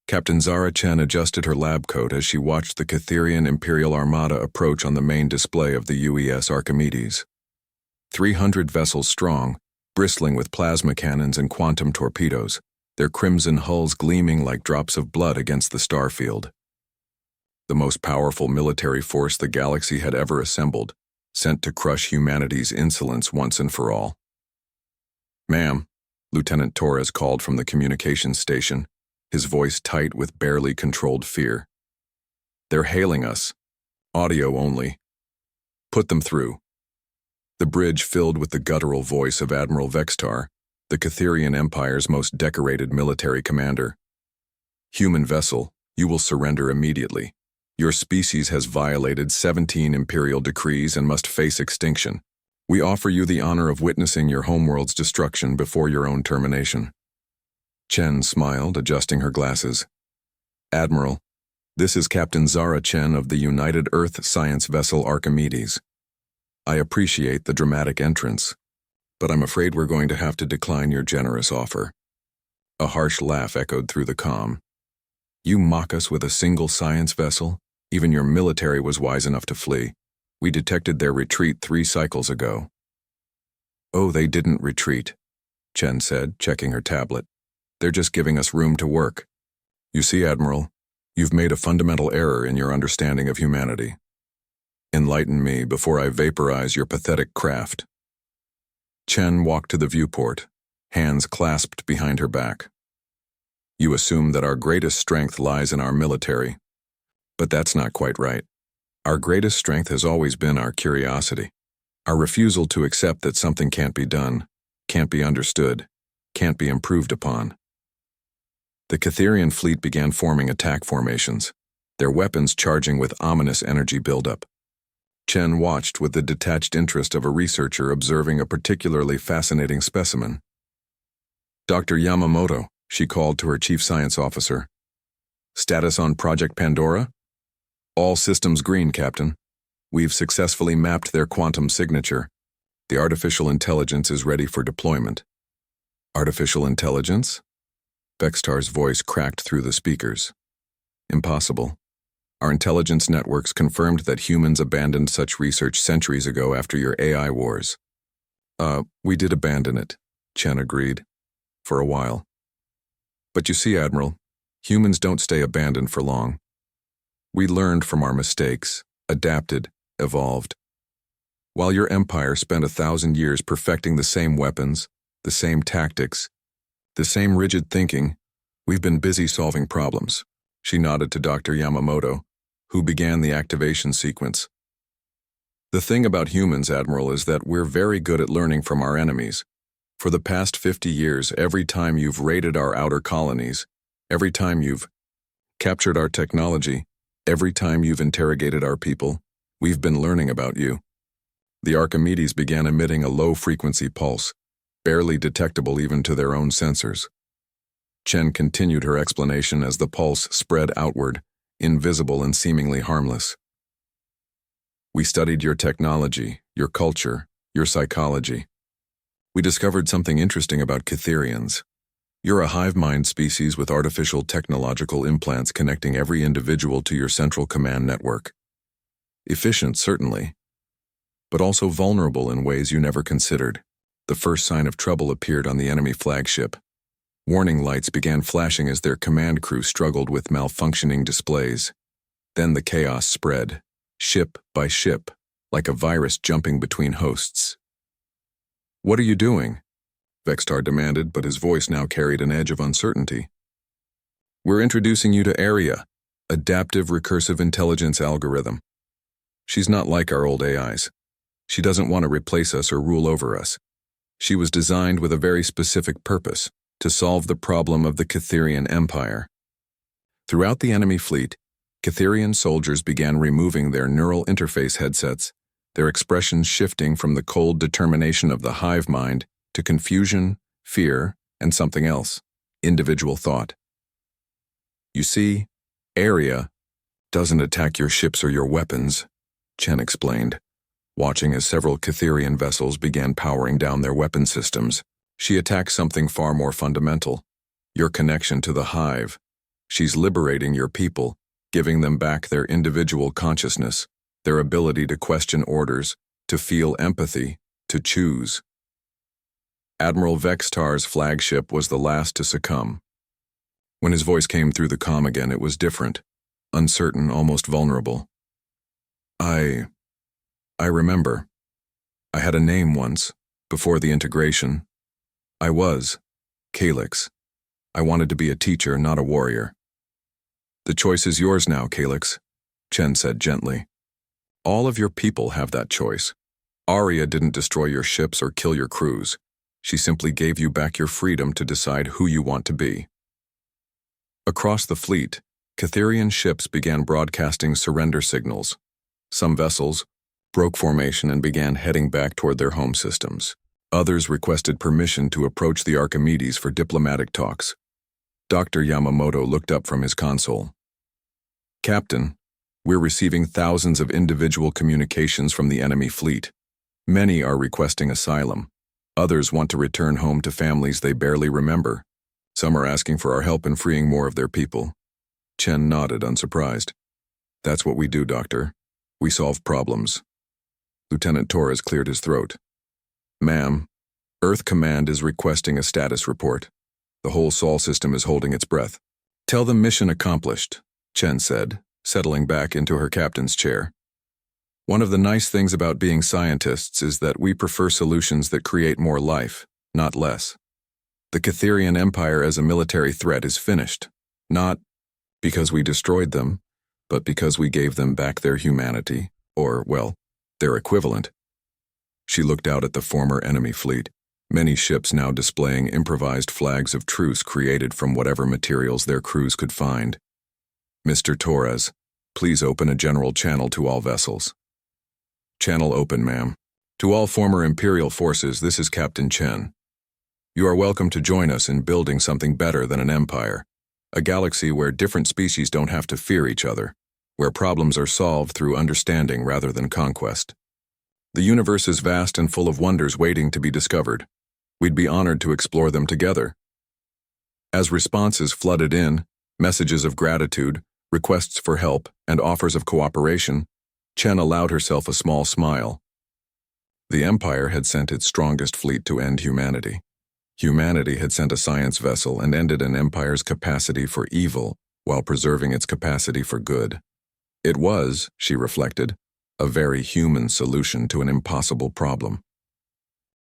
Captain Zara Chen adjusted her lab coat as she watched the Catherian Imperial Armada approach on the main display of the UES Archimedes. 300 vessels strong, bristling with plasma cannons and quantum torpedoes, their crimson hulls gleaming like drops of blood against the starfield. The most powerful military force the galaxy had ever assembled, sent to crush humanity's insolence once and for all. "Ma'am," Lieutenant Torres called from the communications station, his voice tight with barely controlled fear. "They're hailing us. Audio only. Put them through." The bridge filled with the guttural voice of Admiral Vextar, the Catherian Empire's most decorated military commander. "Human vessel, you will surrender immediately. Your species has violated 17 Imperial decrees and must face extinction. We offer you the honor of witnessing your homeworld's destruction before your own termination." Chen smiled, adjusting her glasses. "Admiral, this is Captain Zara Chen of the United Earth Science Vessel Archimedes. I appreciate the dramatic entrance, but I'm afraid we're going to have to decline your generous offer." A harsh laugh echoed through the comm. "You mock us with a single science vessel? Even your military was wise enough to flee. We detected their retreat 3 cycles ago." "Oh, they didn't retreat," Chen said, checking her tablet. "They're just giving us room to work. You see, Admiral, you've made a fundamental error in your understanding of humanity. Enlighten me before I vaporize your pathetic craft." Chen walked to the viewport, hands clasped behind her back. "You assume that our greatest strength lies in our military. But that's not quite right. Our greatest strength has always been our curiosity, our refusal to accept that something can't be done, can't be understood, can't be improved upon." The Catherian fleet began forming attack formations, their weapons charging with ominous energy buildup. Chen watched with the detached interest of a researcher observing a particularly fascinating specimen. "Dr. Yamamoto," she called to her chief science officer. "Status on Project Pandora?" "All systems green, Captain. We've successfully mapped their quantum signature. The artificial intelligence is ready for deployment." "Artificial intelligence?" Vextar's voice cracked through the speakers. "Impossible. Our intelligence networks confirmed that humans abandoned such research centuries ago after your AI wars." We did abandon it," Chen agreed. "For a while. But you see, Admiral, humans don't stay abandoned for long. We learned from our mistakes, adapted, evolved. While your empire spent 1,000 years perfecting the same weapons, the same tactics, the same rigid thinking, we've been busy solving problems." She nodded to Dr. Yamamoto, who began the activation sequence. "The thing about humans, Admiral, is that we're very good at learning from our enemies. For the past 50 years, every time you've raided our outer colonies, every time you've captured our technology, every time you've interrogated our people, we've been learning about you." The Archimedes began emitting a low-frequency pulse, barely detectable even to their own sensors. Chen continued her explanation as the pulse spread outward, invisible and seemingly harmless. "We studied your technology, your culture, your psychology. We discovered something interesting about Catherians. You're a hive-mind species with artificial technological implants connecting every individual to your central command network. Efficient, certainly, but also vulnerable in ways you never considered." The first sign of trouble appeared on the enemy flagship. Warning lights began flashing as their command crew struggled with malfunctioning displays. Then the chaos spread, ship by ship, like a virus jumping between hosts. "What are you doing?" Vextar demanded, but his voice now carried an edge of uncertainty. "We're introducing you to ARIA, Adaptive Recursive Intelligence Algorithm. She's not like our old AIs. She doesn't want to replace us or rule over us. She was designed with a very specific purpose, to solve the problem of the Catherian Empire." Throughout the enemy fleet, Catherian soldiers began removing their neural interface headsets, their expressions shifting from the cold determination of the hive mind to confusion, fear, and something else, individual thought. "You see, ARIA doesn't attack your ships or your weapons," Chen explained, watching as several Catherian vessels began powering down their weapon systems. "She attacks something far more fundamental, your connection to the hive, She's liberating your people, giving them back their individual consciousness, their ability to question orders, to feel empathy, to choose. Admiral Vextar's flagship was the last to succumb. When his voice came through the comm again, it was different, uncertain, almost vulnerable. I remember. I had a name once, before the integration. I was Calyx. I wanted to be a teacher, not a warrior. The choice is yours now, Calyx, Chen said gently. All of your people have that choice. Aria didn't destroy your ships or kill your crews. She simply gave you back your freedom to decide who you want to be. Across the fleet, Catherian ships began broadcasting surrender signals. Some vessels broke formation and began heading back toward their home systems. Others requested permission to approach the Archimedes for diplomatic talks. Dr. Yamamoto looked up from his console. Captain, we're receiving thousands of individual communications from the enemy fleet. Many are requesting asylum. Others want to return home to families they barely remember. Some are asking for our help in freeing more of their people. Chen nodded, unsurprised. That's what we do, Doctor. We solve problems. Lieutenant Torres cleared his throat. Ma'am, Earth Command is requesting a status report. The whole Sol system is holding its breath. Tell them mission accomplished, Chen said, settling back into her captain's chair. One of the nice things about being scientists is that we prefer solutions that create more life, not less. The Catherian Empire as a military threat is finished, not because we destroyed them, but because we gave them back their humanity, or, well, their equivalent. She looked out at the former enemy fleet, many ships now displaying improvised flags of truce created from whatever materials their crews could find. Mr. Torres, please open a general channel to all vessels. Channel open, ma'am. To all former Imperial forces, this is Captain Chen. You are welcome to join us in building something better than an empire, a galaxy where different species don't have to fear each other, where problems are solved through understanding rather than conquest. The universe is vast and full of wonders waiting to be discovered. We'd be honored to explore them together. As responses flooded in, messages of gratitude, requests for help, and offers of cooperation, Chen allowed herself a small smile. The Empire had sent its strongest fleet to end humanity. Humanity had sent a science vessel and ended an empire's capacity for evil while preserving its capacity for good. It was, she reflected, a very human solution to an impossible problem.